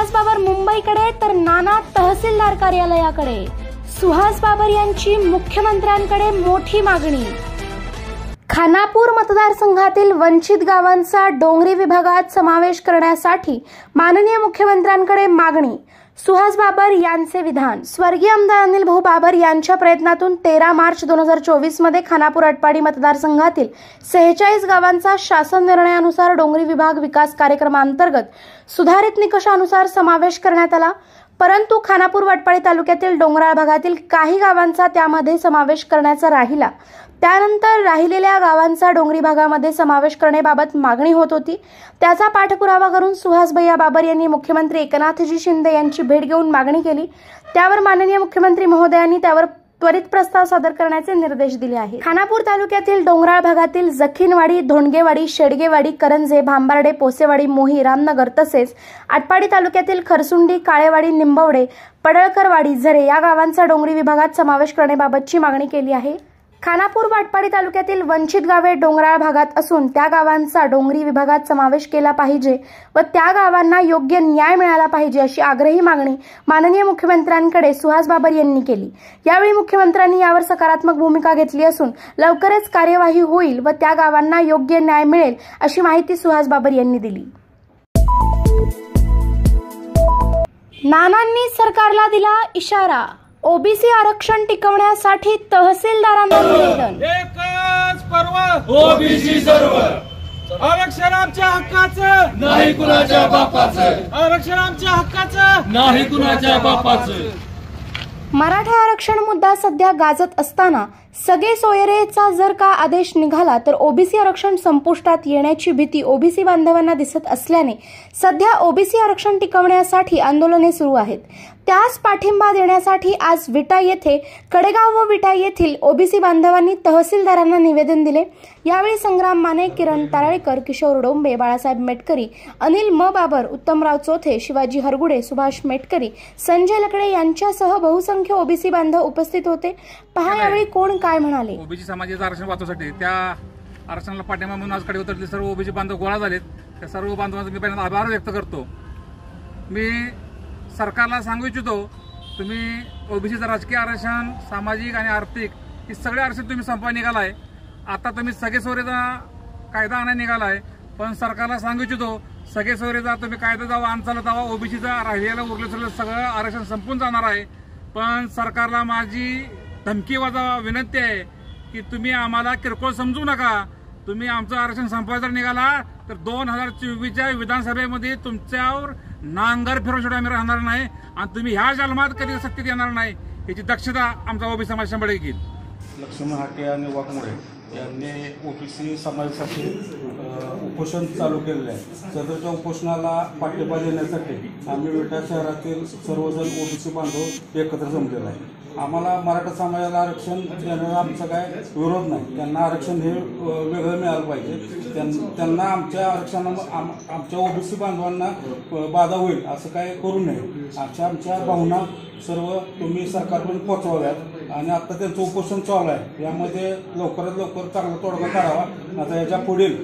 सुहास बाबर मुंबईकडे तर नाना तहसीलदार कार्यालयाकडे। सुहास बाबर यांची मुख्यमंत्र्यांकडे मोठी मागणी। खानापूर मतदारसंघातील वंचित गावांचा डोंगरी विभागात समावेश करण्यासाठी माननीय मुख्यमंत्र्यांकडे मागणी। सुहास बाबर यांचे विधान। स्वर्गीय आमदार अनिल भाऊ बाबर यांच्या प्रयत्नातून 13 मार्च 2024 मध्ये खानापूर आटपाडी मतदारसंघातील 46 गावांचा शासन निर्णयानुसार डोंगरी विभाग विकास कार्यक्रमांतर्गत सुधारित निकषानुसार समावेश करण्यात आला। परंतु खानापूर वटपाडी तालुक्यातील डोंगराळ भागातील काही गावांचा त्यामध्ये समावेश करण्याचा राहिला। त्यानंतर राहिलेल्या गावांचा डोंगरी भागामध्ये समावेश करण्याबाबत मागणी होत होती। त्याचा पाठपुरावा करून सुहास भैया बाबर यांनी मुख्यमंत्री एकनाथजी शिंदे यांची भेट घेऊन मागणी केली। त्यावर माननीय मुख्यमंत्री महोदयांनी त्यावर त्वरित प्रस्ताव सादर करण्याचे निर्देश दिले आहेत। खानापूर तालुक्यातील डोंगराळ भागातील जखीनवाडी, धोंडगेवाडी, शेडगेवाडी, करंजे, भांबार्डे, पोसेवाडी, मोही, रामनगर तसेच आटपाडी तालुक्यातील खरसुंडी, काळेवाडी, निंबवडे, पडळकरवाडी, झरे या गावांचा डोंगरी विभागात समावेश करण्याबाबतची मागणी केली आहे। खानापूर आटपाडी तालुक्यातील वंचित गावे डोंगराळ भागात असून त्या गावांचा डोंगरी विभागात समावेश केला पाहिजे व त्या गावांना योग्य न्याय मिळाला पाहिजे अशी आग्रही मागणी माननीय मुख्यमंत्र्यांकडे सुहास बाबर यांनी केली। यावेळी मुख्यमंत्र्यांनी यावर सकारात्मक भूमिका घेतली असून लवकरच कार्यवाही होईल व त्या गावांना योग्य न्याय मिळेल अशी माहिती सुहास बाबर यांनी दिली। नानांनी सरकारला दिला इशारा। ओबीसी आरक्षण टिकवण्यासाठी तहसीलदारांना निवेदन। एकच पर्व ओबीसी सर्व। आरक्षण आमच्या हक्काचं नाही कुणाच्या बापाचं। आरक्षण आमच्या हक्काचं नाही कुणाच्या बापाचं। मराठा आरक्षण मुद्दा सध्या गाजत असताना सगळे सोयरेचा जर का आदेश निघाला तर ओबीसी आरक्षण संपुष्टात येण्याची भीती ओबीसी बांधवांना दिसत असल्याने सध्या ओबीसी आरक्षण टिकवण्यासाठी आंदोलने सुरू आहेत। त्यास पाठिंबा देण्यासाठी आज विटा येथे कडेगाव व विटा येथील ओबीसी बांधवांनी तहसीलदारांना निवेदन दिले। यावेळी संग्राम माने, किरण तारळेकर, किशोर डोंबे, बाळासाहेब मेटकरी, अनिल म बाबर, उत्तमराव चोथे, शिवाजी हरगुडे, सुभाष मेटकरी, संजय लकडे यांच्यासह बहुसंख्य ओबीसी बांधव उपस्थित होते। पहा यावेळी कोण काय म्हणाले। ओबीसी समाजाचं आरक्षण वाचवण्यासाठी त्या आरक्षणाला पाठिंबा म्हणून आज कडे उतरले सर्व ओबीसी बांधव गोळा झालेत। त्या सर्व बांधवांचा मी पहिल्यांदा आभार व्यक्त करतो। मी सरकारला सांगू इच्छितो, तुम्ही ओबीसीचं राजकीय आरक्षण, सामाजिक आणि आर्थिक हे सगळे आरक्षण तुम्ही संपवा निघालाय। आता तुम्ही सगळे सोयरेचा कायदा आणायला निघालाय, पण सरकारला सांगू इच्छितो सगळे सोयरेचा तुम्ही कायदा जावा आणचाला जावा, ओबीसीचा राहिलेला उरलेलं सगळं आरक्षण संपून जाणार आहे। पण सरकारला माझी धमकी वजा विनंती आहे की तुम्ही आम्हाला किरकोळ समजू नका। तुम्ही आमचं आरक्षण संपवायला निघाला तर 2024च्या विधानसभेमध्ये तुमच्यावर नांगर फिरवून आम्ही राहणार नाही आणि तुम्ही ह्या जन्मात कधी सत्तेत येणार नाही याची दक्षता आमचा ओबीसी समाज 100% घेईल। लक्ष्मण हाके आणि वाघमोडे यांनी ओबीसी समाजासाठी उपोषण चालू केलेले आहे। सदरच्या उपोषणाला पाठिंबा देण्यासाठी आम्ही विटा शहरातील सर्वजण ओबीसी बांधव एकत्र जमलेला आहे। आम्हाला मराठा समाजाला आरक्षण देण्याला आमचा काय विरोध नाही। त्यांना आरक्षण हे वेगळं मिळालं पाहिजे। त्यांना आमच्या आरक्षणाला आमच्या ओबीसी बांधवांना बाधा होईल असं काय करू नये अशा आमच्या भावना सर्व तुम्ही सरकारपर्यंत पोहोचवाव्यात। आणि आता त्यांचं उपोषण चालू आहे, यामध्ये लवकरात लवकर चांगला तोडगा काढावा। आता याच्या पुढील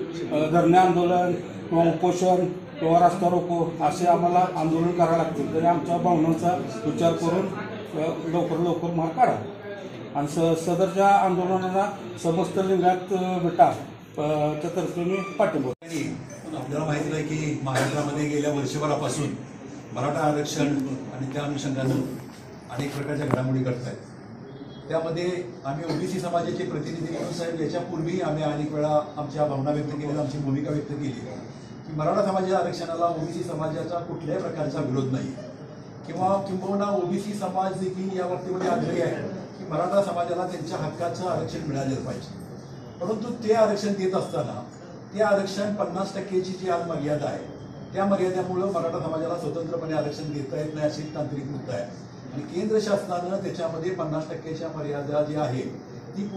धरणे आंदोलन किंवा उपोषण किंवा रस्ता रोको असे आम्हाला आंदोलन करावं लागतील, तरी आमच्या भावनांचा विचार करून लवकर मार्ग काढा। आणि सदरच्या आंदोलनाला समस्त लिंगायत विटा तर्फे मी पाठिंबा। आपल्याला माहिती आहे की महाराष्ट्रामध्ये गेल्या वर्षभरापासून मराठा आरक्षण आणि त्या अनुषंगानं अनेक प्रकारच्या घडामोडी घडत आहेत। त्यामध्ये आम्ही ओबीसी समाजाचे प्रतिनिधी म्हणून साहेब याच्यापूर्वी आम्ही अनेक वेळा आमच्या भावना व्यक्त केल्या, आमची भूमिका व्यक्त केली की मराठा समाजाच्या आरक्षणाला ओबीसी समाजाचा कुठल्याही प्रकारचा विरोध नाही किंबहुना ओबीसी समाज देखील या बाबतीमध्ये आग्रही आहे की मराठा समाजाला त्यांच्या हक्काचं आरक्षण मिळालेलं पाहिजे। परंतु ते आरक्षण देत असताना ते आरक्षण 50%ची जी आज मर्यादा आहे त्या मर्यादेमुळे मराठा समाजाला स्वतंत्रपणे आरक्षण देता येत नाही अशी तांत्रिक मुद्दा आहे। आणि केंद्र शासनानं त्याच्यामध्ये 50%च्या मर्यादा जी आहे ती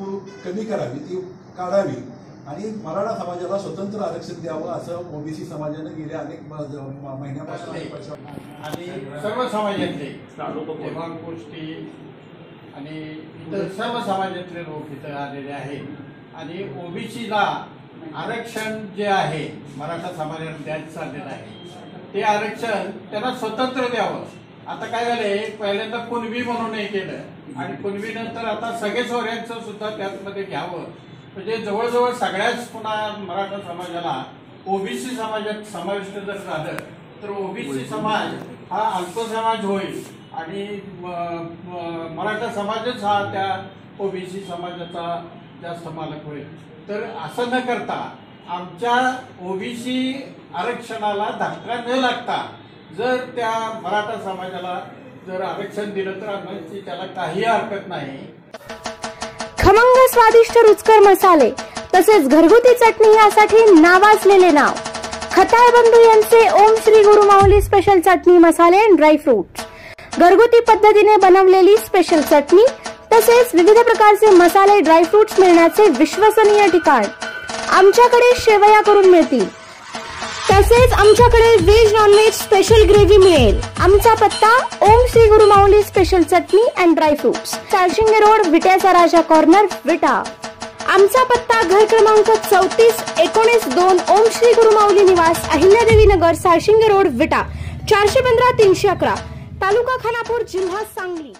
कमी करावी, ती काढावी आणि मराठा समाजाला स्वतंत्र आरक्षण द्यावं असं ओबीसी समाजानं गेल्या अनेक महिन्यापासून आणि सर्व समाजातले गोष्टी आणि इतर सर्व समाजातले लोक इथं आलेले आहेत। आणि ओबीसीला आरक्षण जे आहे मराठा समाजाला द्यायचं चाललेलं आहे ते आरक्षण त्यांना स्वतंत्र द्यावं. आता काय झालंय, पहिल्यांदा कुणबी म्हणून हे केलं आणि कुणबी नंतर आता सगळे सोऱ्यांचं सुद्धा त्यामध्ये घ्यावं. म्हणजे जवळजवळ सगळ्याच पुन्हा मराठा समाजाला ओबीसी समाजात समाविष्ट जर झालं तर ओबीसी समाज हा अल्पसमाज होईल आणि मराठा समाजच हा त्या ओबीसी समाजाचा जास्त मालक होईल. तर असं न करता आमच्या ओबीसी आरक्षणाला धक्का न लागता जर त्या मराठा समाजाला जर आरक्षण दिलं तर आम्हाला त्याला काही हरकत नाही. खमंग स्वादिष्ट रुचकर मसाले तसेच घरगुती चटणी यासाठी नावाजलेले नाव खताळ बंधू यांचे ओम श्री गुरु माऊली स्पेशल चटणी मसाले अँड ड्रायफ्रुट्स. घरगुती पद्धतीने बनवलेली स्पेशल चटणी तसेच विविध प्रकारचे मसाले ड्रायफ्रुट्स मिळण्याचे विश्वसनीय ठिकाण. आमच्याकडे शेवया करून मिळतील तसेच आमच्याकडे व्हेज नॉनव्हेज स्पेशल ग्रेव्ही मिळेल. आमचा पत्ता Om Shri Guru Mauli special chutney and dry fruits, Salshinge road, विट्याचा राजा कॉर्नर, विटा. आमचा पत्ता घर क्रमांक 34-19-2 ओम श्री गुरु माऊली निवास, अहिल्यादेवी नगर, साळशिंगे रोड, विटा. 415-311, तालुका खानापूर, जिल्हा सांगली.